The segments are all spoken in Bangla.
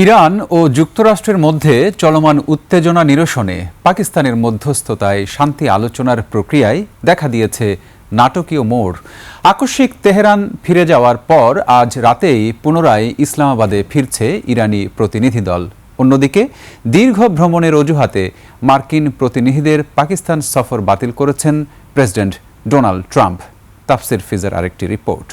ইরান ও যুক্তরাষ্ট্রের মধ্যে চলমান উত্তেজনা নিরসনে পাকিস্তানের মধ্যস্থতায় শান্তি আলোচনার প্রক্রিয়ায় দেখা দিয়েছে নাটকীয় মোড়। আকস্মিক তেহরান ফিরে যাওয়ার পর আজ রাতেই পুনরায় ইসলামাবাদে ফিরছে ইরানি প্রতিনিধি দল। অন্যদিকে দীর্ঘ ভ্রমণের অজুহাতে মার্কিন প্রতিনিধিদের পাকিস্তান সফর বাতিল করেছেন প্রেসিডেন্ট ডোনাল্ড ট্রাম্প। তাফসির ফিজার আরেকটি রিপোর্ট।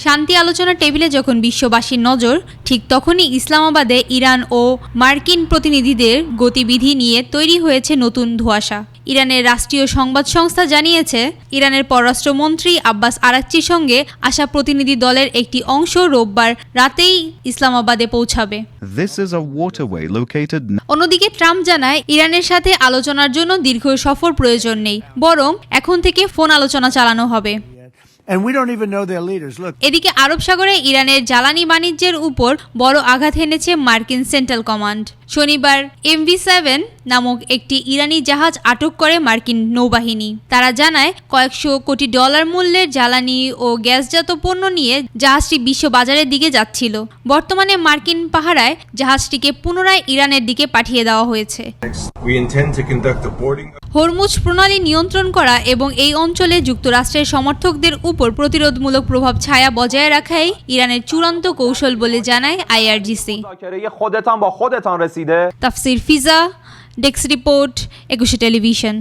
শান্তি আলোচনার টেবিলে যখন বিশ্ববাসীর নজর, ঠিক তখনই ইসলামাবাদে ইরান ও মার্কিন প্রতিনিধিদের গতিবিধি নিয়ে তৈরি হয়েছে নতুন ধোঁয়াশা। ইরানের রাষ্ট্রীয় সংবাদ সংস্থা জানিয়েছে, ইরানের পররাষ্ট্রমন্ত্রী আব্বাস আরাকচির সঙ্গে আসা প্রতিনিধি দলের একটি অংশ রোববার রাতেই ইসলামাবাদে পৌঁছাবে। অন্যদিকে ট্রাম্প জানায়, ইরানের সাথে আলোচনার জন্য দীর্ঘ সফর প্রয়োজন নেই, বরং এখন থেকে ফোন আলোচনা চালানো হবে। এদিকে আরব সাগরে ইরানের জ্বালানি বাণিজ্যের উপর বড় আঘাত হেনেছে মার্কিন সেন্ট্রাল কমান্ড। শনিবার MV-7 নামক একটি ইরানি জাহাজ আটক করে মার্কিন নৌবাহিনী। তারা জানায়, কয়েকশো কোটি ডলার মূল্যের জ্বালানি ও গ্যাসজাত পণ্য নিয়ে জাহাজটি বিশ্ব বাজারের দিকে যাচ্ছিল। বর্তমানে মার্কিন পাহারায় জাহাজটিকে পুনরায় ইরানের দিকে পাঠিয়ে দেওয়া হয়েছে। হরমুজ প্রণালী নিয়ন্ত্রণ করা এবং এই অঞ্চলে যুক্তরাষ্ট্রের সমর্থকদের উপর প্রতিরোধমূলক প্রভাব ছায়া বজায় রাখাই ইরানের চূড়ান্ত কৌশল বলে জানায় IRGC। তাফসির ফিজা, ডেস্ক রিপোর্ট, 21 টেলিভিশন।